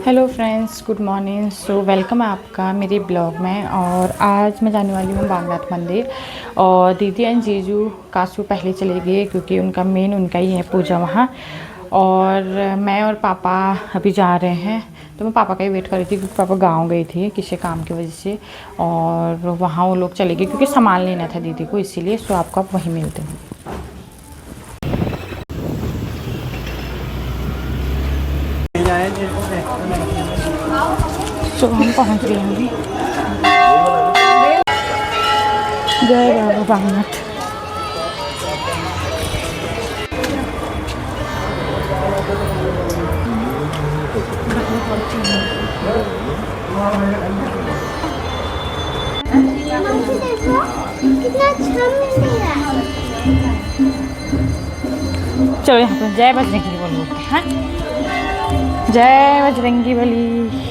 Hello friends, good morning. So welcome है आपका मेरे ब्लॉग में। और आज मैं जाने वाली हूँ बागनाथ मंदिर। और दीदी एंड जीजू कासू पहले चले गए क्योंकि उनका ही है पूजा वहाँ। और मैं और पापा अभी जा रहे हैं। तो मैं पापा का ही वेट कर रही थी क्योंकि पापा गांव गए थे किसी काम की वजह से। और वहाँ वो लोग चले गए क्योंकि सामान लेना था दीदी को, इसीलिए। सो आपको आप वहीं मिलते हैं। तो हम पहुंच गए हैं। जय बाबा बागनाथ। चलो यहाँ पर जय बजरंगी बोलो। हाँ, जय बजरंगी बली।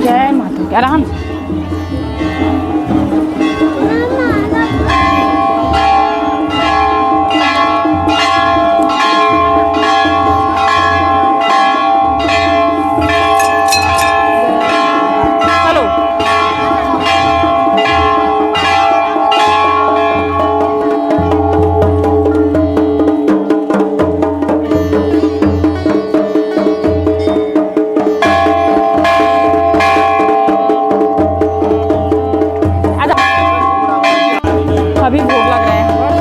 जय माता की। आराम से। अभी भोग लग रहा है यहाँ पर।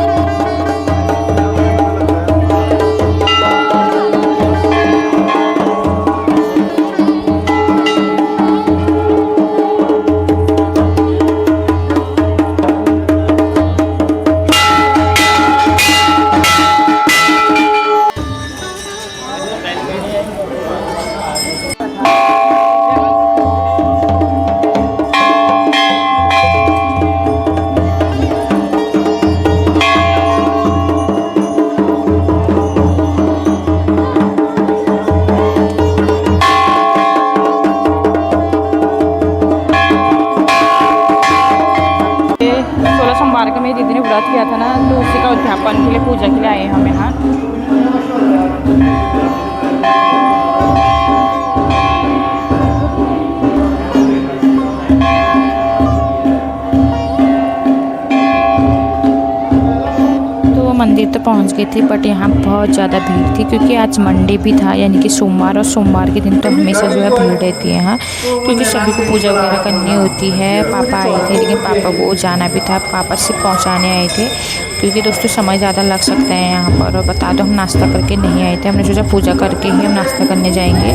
सोमवार का मेरी दीदी ने व्रत किया था ना, तो उसी का उद्यापन के लिए, पूजा के लिए आए हम यहाँ। मंदिर तो पहुंच गए थे, बट यहाँ बहुत ज़्यादा भीड़ थी क्योंकि आज मंडे भी था, यानी कि सोमवार। और सोमवार के दिन तो हमेशा जो है भीड़ रहती है यहाँ, क्योंकि सभी को पूजा वगैरह करनी होती है। पापा आए थे, लेकिन पापा को जाना भी था, पापा से पहुँचाने आए थे क्योंकि दोस्तों समय ज़्यादा लग सकता है यहाँ पर। और बता दो, हम नाश्ता करके नहीं आए थे, हमने सोचा पूजा करके ही हम नाश्ता करने जाएंगे।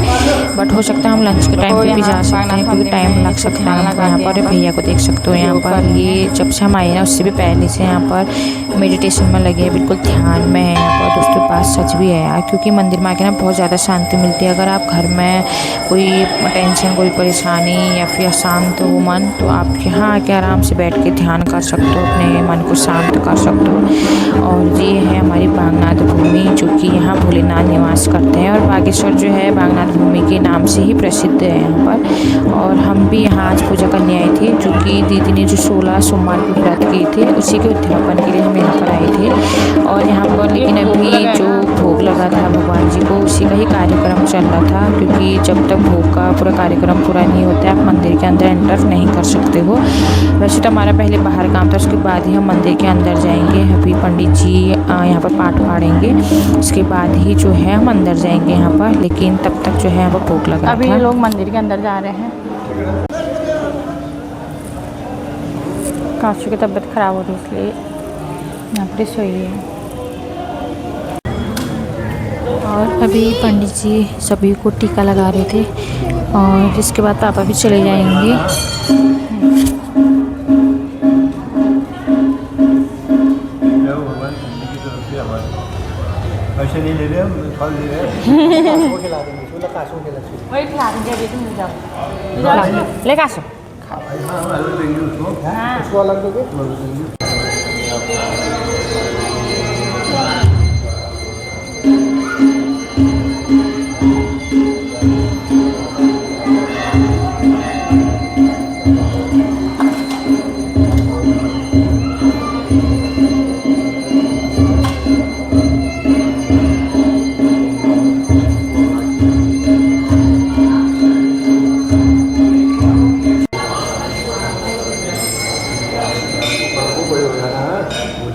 बट हो सकता है हम लंच के टाइम पे भी जा सकते हैं क्योंकि टाइम लग सकता है हमको यहाँ पर। भैया को देख सकते हो यहाँ पर, ये जब से हम आए ना उससे भी पहले से यहाँ पर मेडिटेशन में लगे हैं, बिल्कुल ध्यान में है यहाँ पर। दोस्तों बात सच भी है यार, क्योंकि मंदिर में आके ना बहुत ज़्यादा शांति मिलती है। अगर आप घर में कोई टेंशन, कोई परेशानी या फिर अशांत हो मन, तो आप यहाँ आके आराम से बैठ के ध्यान कर सकते हो, अपने मन को शांत कर सकते हो। और ये है हमारी बागनाथ भूमि, जो कि यहाँ भोलेनाथ निवास करते हैं। और बागेश्वर जो है बागनाथ भूमि के नाम से ही प्रसिद्ध है यहाँ पर। और हम भी यहाँ आज पूजा करने आए थे, जो कि दीदी ने जो 16 सोमवार को व्रत किए थे, उसी के उद्यापन के लिए हम यहाँ पर आए थे। और यहाँ पर लेकिन अभी जो भोग लगा था भगवान जी को, उसी का ही कार्यक्रम चल रहा था, क्योंकि जब तक भोग का पूरा कार्यक्रम पूरा नहीं होता है, आप मंदिर के अंदर एंटर नहीं कर सकते हो। वैसे तो हमारा पहले बाहर काम था, उसके बाद ही हम मंदिर के अंदर जाएंगे। अभी पंडित जी यहाँ पर पाठ पढ़ेंगे, उसके बाद ही जो है हम अंदर जाएंगे यहाँ पर। लेकिन तब तक जो है यहाँ पर भोग लगा था। अभी लोग मंदिर के अंदर जा रहे हैं। काशू की तबीयत ख़राब हो रही है, इसलिए यहाँ पर सोई है। और अभी पंडित जी सभी को टीका लगा रहे थे, और जिसके बाद पापा भी चले जाएंगे। पैसे नहीं ले रहे हम, फल ले रहे हैं। खिला देंगे, वही खिला देंगे। ले काशू अलग देंगे उसको। उसको अलग दोगे?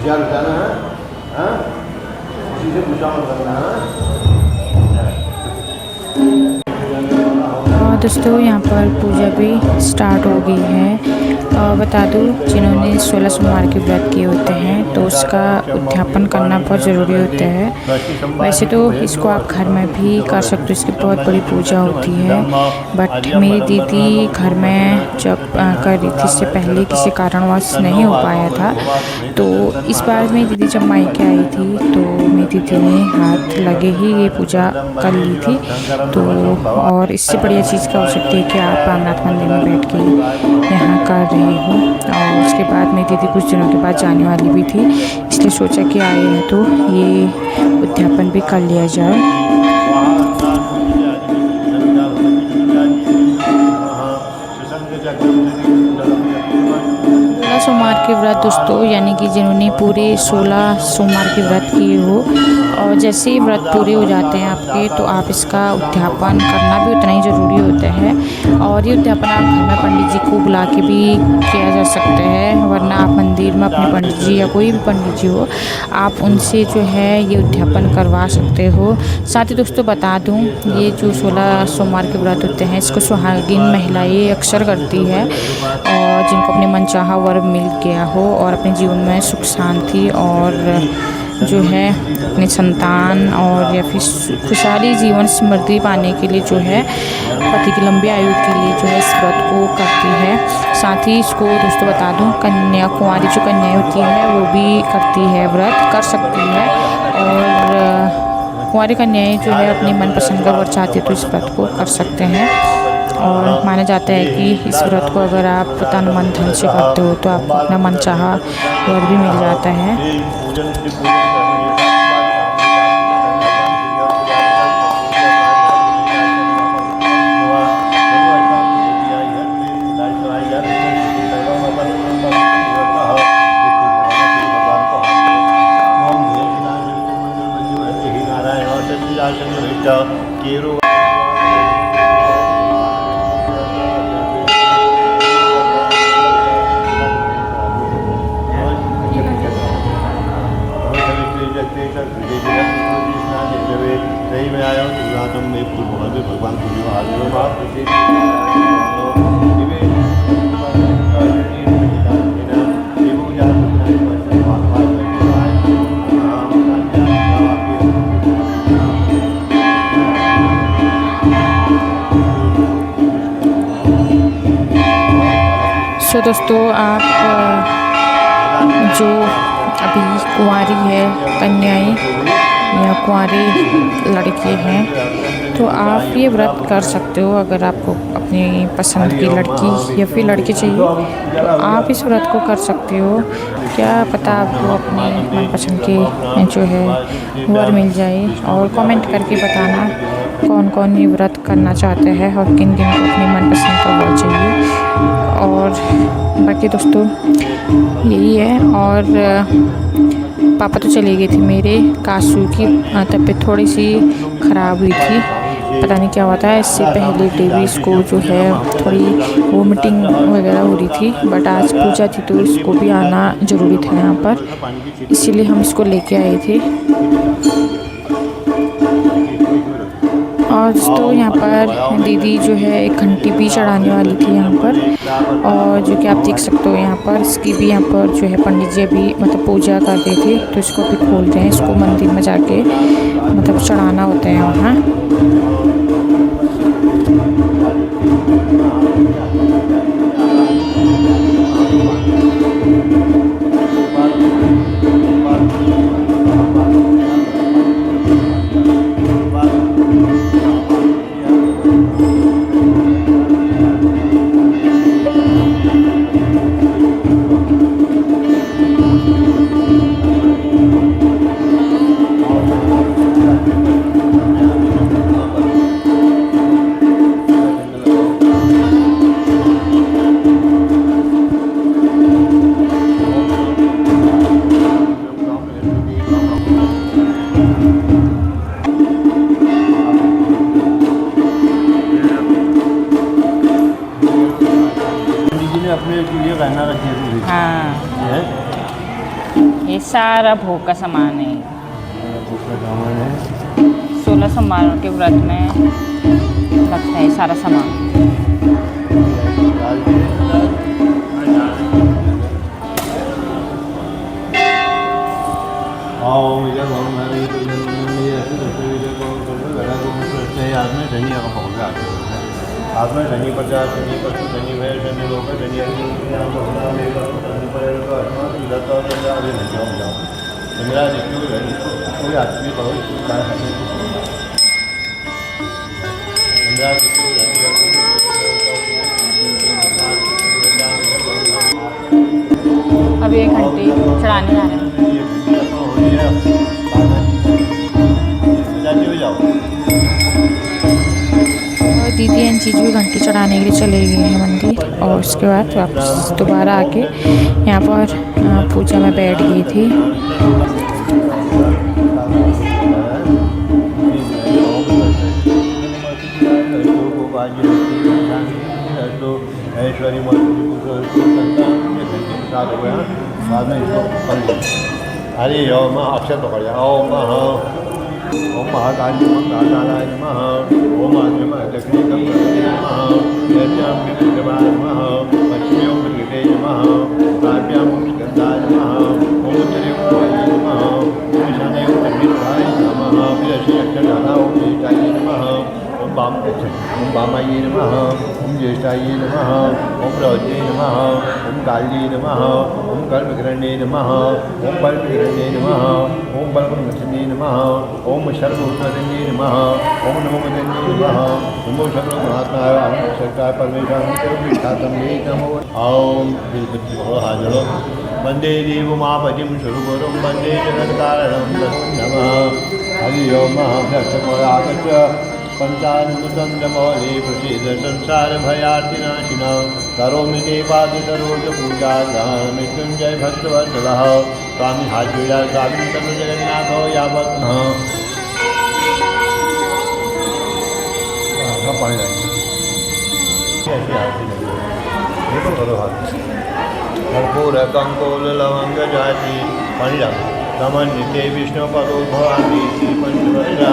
यार बताना है, हाँ? किसी से पूछा मत करना है। और दोस्तों यहाँ पर पूजा भी स्टार्ट हो गई है। और बता दूँ, जिन्होंने 16 सोमवार के व्रत किए होते हैं तो उसका उद्यापन करना बहुत ज़रूरी होता है। वैसे तो इसको आप घर में भी कर सकते हो, इसकी बहुत बड़ी पूजा होती है। बट मेरी दीदी घर में जब कर रही थी, इससे पहले किसी कारणवश नहीं हो पाया था। तो इस बार मेरी दीदी जब मायके आई थी तो मेरी दीदी ने हाथ लगे ही ये पूजा कर ली थी। तो और इससे बढ़िया चीज़ क्या हो सकती है कि आप रामनाथ मंदिर में बैठ के यहाँ कर रहे हो। और उसके बाद मेरी दीदी कुछ दिनों के बाद जाने वाली भी थी, इसलिए सोचा कि आए हैं तो ये उद्यापन भी कर लिया जाए। 16 सोमवार के व्रत दोस्तों, यानी कि जिन्होंने पूरे 16 सोमवार के व्रत किए हो, और जैसे ही व्रत पूरे हो जाते हैं आपके, तो आप इसका उद्यापन करना भी उतना ही ज़रूरी होता है। और ये उद्यापन आप घर में पंडित जी को बुला के भी किया जा सकता है, वरना आप मंदिर में अपने पंडित जी या कोई भी पंडित जी हो, आप उनसे जो है ये उद्यापन करवा सकते हो। साथ ही दोस्तों बता दूँ, ये जो 16 सोमवार के व्रत होते हैं, इसको सुहागिन महिलाएँ अक्सर करती है, और जिनको अपने मनचाहा वर मिल गया हो और अपने जीवन में सुख शांति और जो है अपने संतान और या फिर खुशहाली जीवन समृद्धि पाने के लिए जो है पति की लंबी आयु के लिए जो है इस व्रत को करती है। साथ ही इसको दोस्तों बता दूं, कन्या कुंवारी जो कन्याएं होती है वो भी करती है, व्रत कर सकती है। और कुंवारी कन्याएं जो है अपनी मनपसंद का वर चाहती है तो इस व्रत को कर सकते हैं। और माना जाता है कि इस व्रत को अगर आप तन मन धन से करते हो तो आपको अपना मनचाहा वर भी मिल जाता है। भगवान सो दोस्तों, आप जो अभी कुंवारी है कन्याएं या कुंवारी लड़की हैं, तो आप ये व्रत कर सकते हो। अगर आपको अपनी पसंद की लड़की या फिर लड़के चाहिए तो आप इस व्रत को कर सकते हो। क्या पता आपको अपने मनपसंद के जो है वर मिल जाए। और कमेंट करके बताना कौन कौन ये व्रत करना चाहते हैं और किन किन को अपनी मनपसंद का वर चाहिए। और बाकी दोस्तों यही है। और पापा तो चले गए थे मेरे, कासू की तबीयत थोड़ी सी ख़राब हुई थी, पता नहीं क्या होता है। इससे पहले डेवीज़ को जो है थोड़ी वोमिटिंग वगैरह हो रही थी, बट आज पूजा थी तो इसको भी आना ज़रूरी था यहाँ पर, इसीलिए हम इसको लेके आए थे। और दोस्तों यहाँ पर दीदी जो है एक घंटी भी चढ़ाने वाली थी यहाँ पर, और जो कि आप देख सकते हो यहाँ पर इसकी भी यहाँ पर जो है पंडित जी अभी मतलब पूजा कर रहे थे, तो इसको अभी खोल रहे हैं। इसको मंदिर में जाके मतलब चढ़ाना होता है वहाँ। ये सारा भोग का सामान है। दूसरा सामान है 16 सोमवारों के व्रत में लगता है सारा सामान। दाल भी है। आओ इधर बहुत हमारे ये ऐसे करते हुए देखो लगा तो मुझे हाथ में धनिया का पाउडर आते हैं। हाथ में धनी 50 धनी 25 धनी भैंस धनी लोग धनिया धनी पड़ेगा तो इधर तो आगे नहीं जाऊँगा तो मेरा देखिए कोई आदमी बहुत मेरा अभी एक घंटे चढ़ाने जा रहे हैं। और दीदी इन चीज़ों की घंटी चढ़ाने के लिए चले गए हैं मंदिर और उसके बाद वापस दोबारा आके यहाँ पर पूजा में बैठ गई थी। ऐश्वर्य बाद में इसको हरि ओम अक्षर पकड़ जाए ओम महाकाली महाकालाय नमः ओम आत्मा लक्ष्मी नमः नमः लक्ष्मी ओम गीते नमः काव्याम स्कंदाय नमः ओम त्रिभुवाय नमः ओम ईशाने ओम अग्निराय नमः विरशी अक्षरधारा ओम ईशाय नमः ओम वामाय नमः ओम ज्येष्ठाय नमः ओम रौद्रे नमः ओम काली नमः ओम कर्मकरणे नमः ओम बलकरणे नमः ओम बलकरणे नमः ओम सर्वभूतरणे नमः ओम नमो मदन्ये नमः ओम सर्वमहात्माय ओम सरकार परमेश्वर विष्ठातम हे नमो ओम बिलपति भव हाजरो वंदे देवमापतिं स्वरूपं वंदे जगत्कारणं नमः हरि ओम महाभ्यक्षमोरागच्छ पंचानन्दमौले प्रसीद संसार भयार्तिनाशिना करोमि ते पादसरोजपूजा मृत्युंजय भक्तवत्सलः स्वामी हाजीरा स्वामी तनु जगन्नाथो यावत् पानी ऐसी आरती नहीं तो करो हाथ कर्पूर कंकोल लवंग जाति पानी डालो समन्विते विष्णु पदो भवानी श्री पंचवज्रा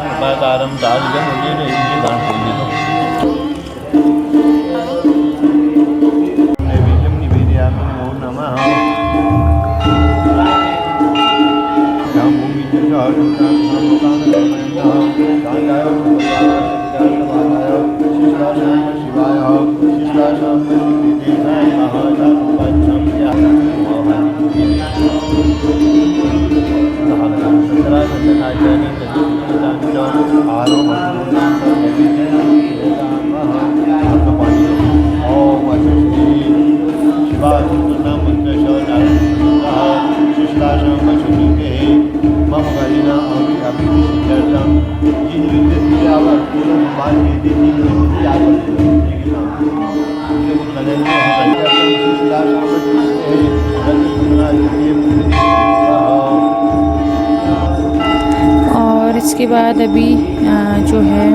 कृपाकारम दारिद्र्य मुझे दान नैवेद्यम निवेदयामि नमो नमः और इसके बाद अभी जो है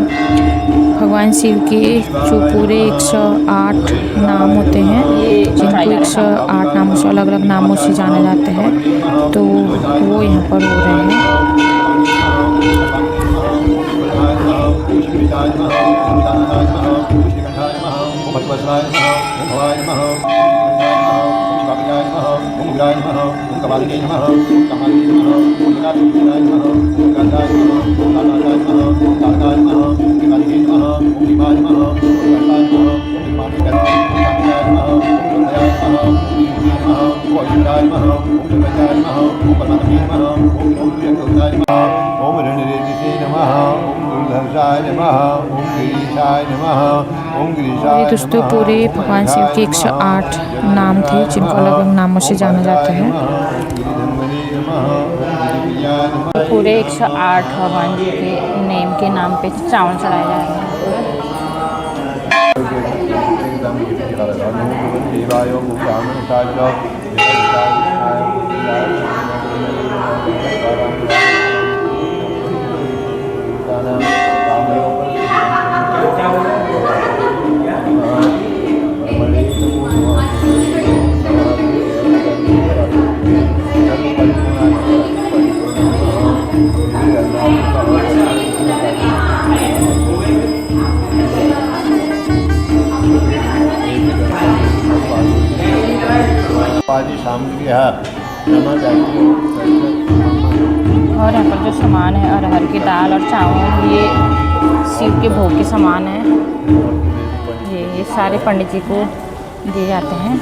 भगवान शिव के जो पूरे 108 नाम होते हैं जिनको 108 नामों से अलग अलग नामों से जाना जाता है तो वो यहाँ पर हो रहे हैं। ओम रणरेजिसे नमः, ओम दुर्धर्षाय नमः, ओम गिरीशाय नमः, ओम ये गिरीशाय दोस्तों नमः, पूरे भगवान शिव के 108 नाम थे जिनको अलग अलग नामों से जाना जाता है। पूरे 108 भगवान जी के नेम के नाम पे चावल चढ़ाए जा रहे हैं। और यहाँ पर जो सामान है अरहर की दाल और चावल ये शिव के भोग के सामान है। ये सारे पंडित जी को दिए जाते हैं।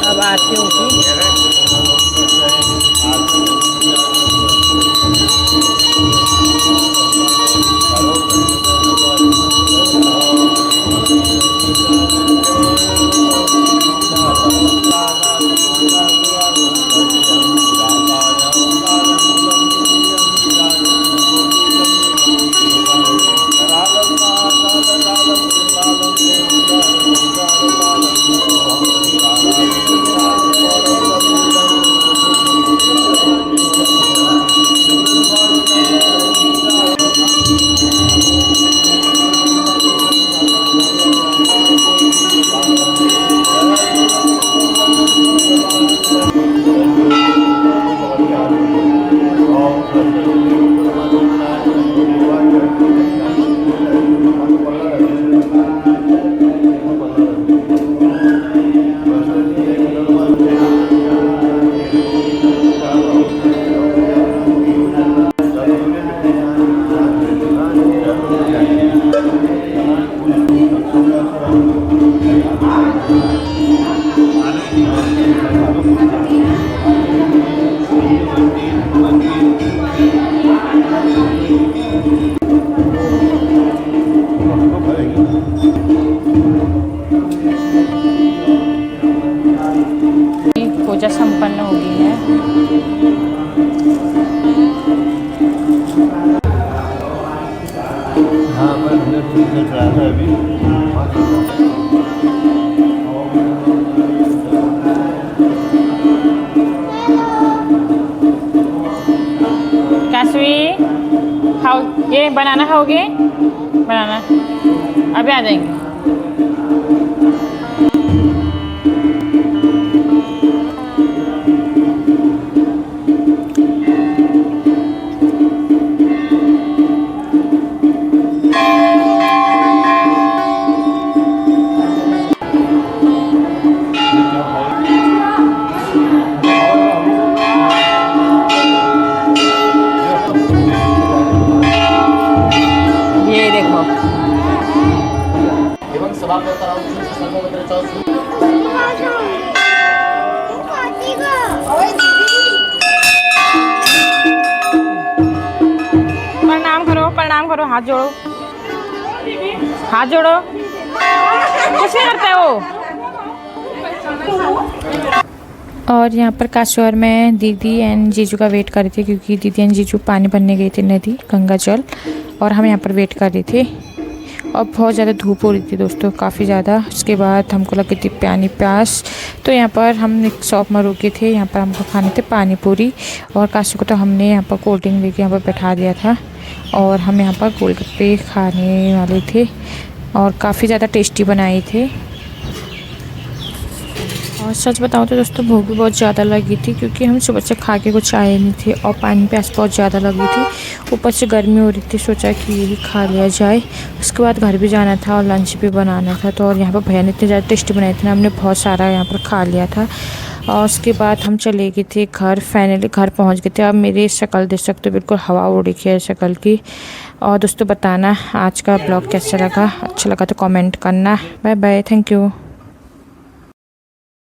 अब आरती होगी। पूजा संपन्न हो गई है। हाँ पर चल रहा है अभी। कैसवी खाओ, ये बनाना खाओगे? बनाना अभी आ जाएंगे। ये देखो प्रणाम करो, हाथ जोड़ो, हाथ जोड़ो। कैसे करते हो? और यहाँ पर काश्वर में दीदी एंड जीजू का वेट कर रही थी क्योंकि दीदी एंड जीजू पानी भरने गए थे नदी गंगा जल, और हम यहाँ पर वेट कर रहे थे। और बहुत ज़्यादा धूप हो रही थी दोस्तों, काफ़ी ज़्यादा। उसके बाद हमको लगी थी प्यास, तो यहाँ पर हम एक शॉप में रुके थे। यहाँ पर हमको खाने थे पानी पूरी, और काशू को तो हमने यहाँ पर कोल्ड ड्रिंक लेके यहाँ पर बैठा दिया था, और हम यहाँ पर गोलगप्पे खाने वाले थे और काफ़ी ज़्यादा टेस्टी बनाए थे। और सच बताऊँ तो दोस्तों भूख भी बहुत ज़्यादा लगी थी, क्योंकि हम सुबह से खा के कुछ आए नहीं थे और पानी प्यास बहुत ज़्यादा लगी थी, ऊपर से गर्मी हो रही थी। सोचा कि ये भी खा लिया जाए। उसके बाद घर भी जाना था और लंच भी बनाना था। तो और यहाँ पर भैया ने इतने ज़्यादा टेस्टी बनाए थे ना, हमने बहुत सारा यहाँ पर खा लिया था। और उसके बाद हम चले गए थे घर। फाइनली घर पहुँच गए थे। अब मेरी शक्ल देख सकते हो, बिल्कुल हवा उड़ रही है शक्ल की। और दोस्तों बताना आज का ब्लॉग कैसा लगा, अच्छा लगा तो कमेंट करना। Bye bye, thank you.